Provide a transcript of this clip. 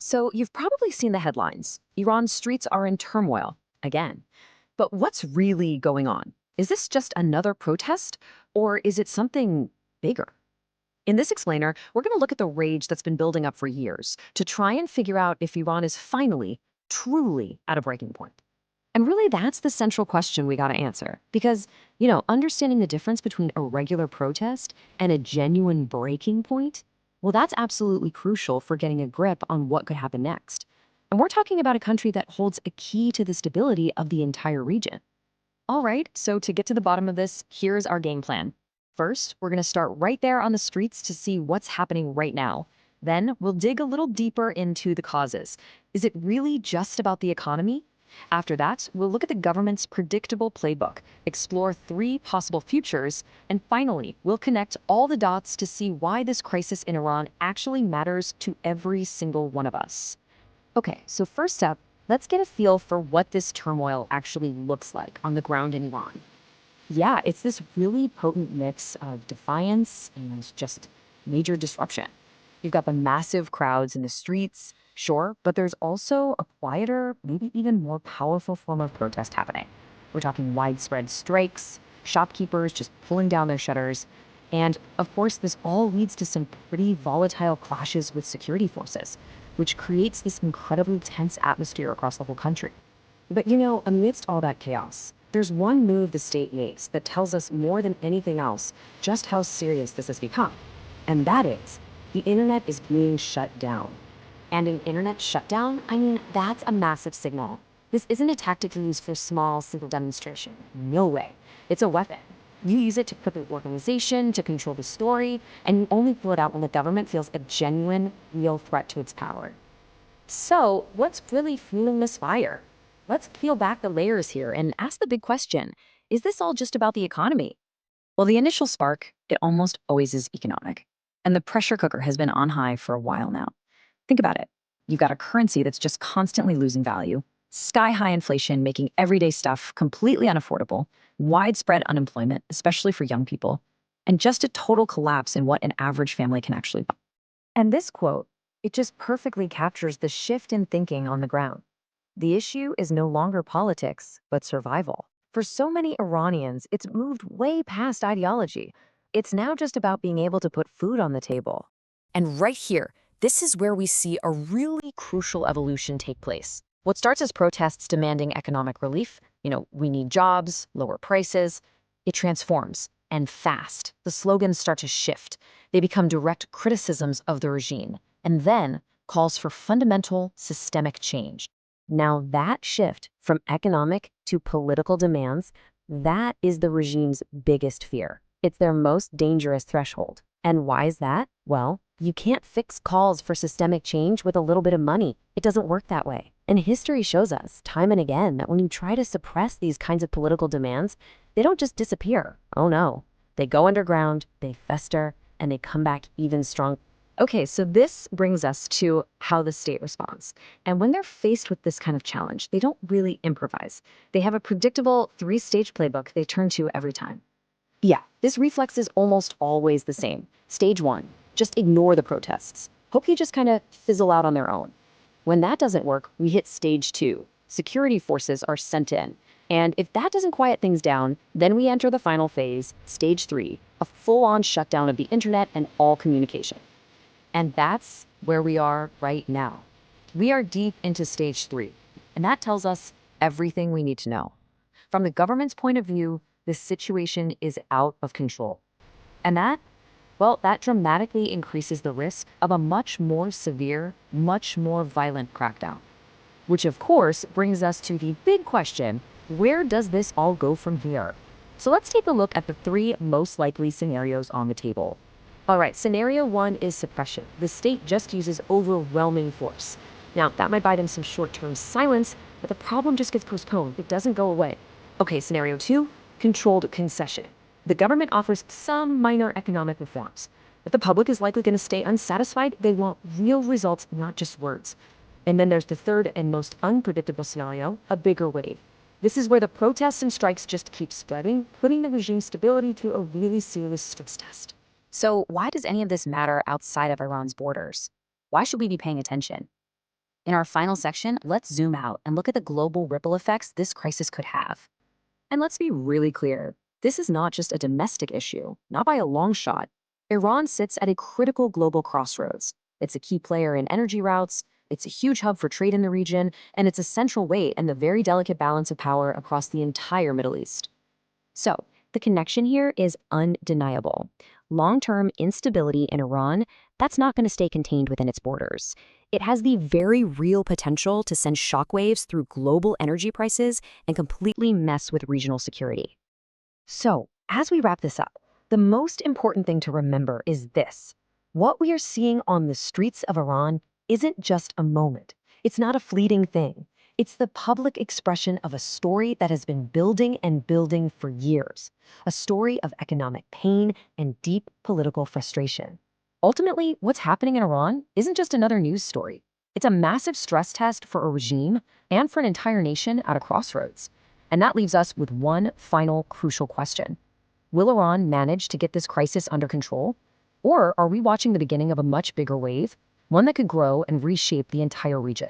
So, you've probably seen the headlines. Iran's streets are in turmoil again. But what's really going on? Is this just another protest, or is it something bigger? In this explainer, we're going to look at the rage that's been building up for years to try and figure out if Iran is finally, truly at a breaking point. And really, that's the central question we got to answer. Because, understanding the difference between a regular protest and a genuine breaking point, well, that's absolutely crucial for getting a grip on what could happen next. And we're talking about a country that holds a key to the stability of the entire region. All right, so to get to the bottom of this, here's our game plan. First, we're going to start right there on the streets to see what's happening right now. Then we'll dig a little deeper into the causes. Is it really just about the economy? After that, we'll look at the government's predictable playbook, explore three possible futures, and finally, we'll connect all the dots to see why this crisis in Iran actually matters to every single one of us. Okay, so first up, let's get a feel for what this turmoil actually looks like on the ground in Iran. Yeah, it's this really potent mix of defiance and just major disruption. You've got the massive crowds in the streets, sure, but there's also a quieter, maybe even more powerful form of protest happening. We're talking widespread strikes, shopkeepers just pulling down their shutters, and of course, this all leads to some pretty volatile clashes with security forces, which creates this incredibly tense atmosphere across the whole country. But amidst all that chaos, there's one move the state makes that tells us more than anything else just how serious this has become. And that is, the internet is being shut down. And an internet shutdown, I mean, that's a massive signal. This isn't a tactic used for small, simple demonstration. No way. It's a weapon. You use it to put the organization, to control the story, and you only pull it out when the government feels a genuine, real threat to its power. So, what's really fueling this fire? Let's peel back the layers here and ask the big question. Is this all just about the economy? Well, the initial spark, it almost always is economic. And the pressure cooker has been on high for a while now. Think about it. You've got a currency that's just constantly losing value, sky high inflation making everyday stuff completely unaffordable, widespread unemployment, especially for young people, and just a total collapse in what an average family can actually buy. And this quote, it just perfectly captures the shift in thinking on the ground. The issue is no longer politics, but survival. For so many Iranians, it's moved way past ideology. It's now just about being able to put food on the table. And right here, this is where we see a really crucial evolution take place. What starts as protests demanding economic relief, we need jobs, lower prices, it transforms, and fast. The slogans start to shift. They become direct criticisms of the regime, and then calls for fundamental systemic change. Now, that shift from economic to political demands, that is the regime's biggest fear. It's their most dangerous threshold. And why is that? Well, you can't fix calls for systemic change with a little bit of money. It doesn't work that way. And history shows us time and again that when you try to suppress these kinds of political demands, they don't just disappear. Oh no. They go underground, they fester, and they come back even stronger. Okay, so this brings us to how the state responds. And when they're faced with this kind of challenge, they don't really improvise. They have a predictable three-stage playbook they turn to every time. Yeah, this reflex is almost always the same. Stage one, just ignore the protests. Hope you just kind of fizzle out on their own. When that doesn't work, we hit stage two. Security forces are sent in. And if that doesn't quiet things down, then we enter the final phase, stage three, a full-on shutdown of the internet and all communication. And that's where we are right now. We are deep into stage three, and that tells us everything we need to know. From the government's point of view, the situation is out of control. And that dramatically increases the risk of a much more severe, much more violent crackdown. Which of course brings us to the big question, where does this all go from here? So let's take a look at the three most likely scenarios on the table. All right, scenario one is suppression. The state just uses overwhelming force. Now, that might buy them some short-term silence, but the problem just gets postponed. It doesn't go away. Okay, scenario two, controlled concession. The government offers some minor economic reforms, but the public is likely going to stay unsatisfied. They want real results, not just words. And then there's the third and most unpredictable scenario, a bigger wave. This is where the protests and strikes just keep spreading, putting the regime's stability to a really serious stress test. So why does any of this matter outside of Iran's borders? Why should we be paying attention? In our final section, let's zoom out and look at the global ripple effects this crisis could have. And let's be really clear, this is not just a domestic issue, not by a long shot. Iran sits at a critical global crossroads. It's a key player in energy routes, it's a huge hub for trade in the region, and it's a central weight in the very delicate balance of power across the entire Middle East. So, the connection here is undeniable. Long-term instability in Iran, that's not going to stay contained within its borders. It has the very real potential to send shockwaves through global energy prices and completely mess with regional security. So, as we wrap this up, the most important thing to remember is this. What we are seeing on the streets of Iran isn't just a moment. It's not a fleeting thing. It's the public expression of a story that has been building and building for years. A story of economic pain and deep political frustration. Ultimately, what's happening in Iran isn't just another news story. It's a massive stress test for a regime and for an entire nation at a crossroads. And that leaves us with one final crucial question. Will Iran manage to get this crisis under control? Or are we watching the beginning of a much bigger wave, one that could grow and reshape the entire region?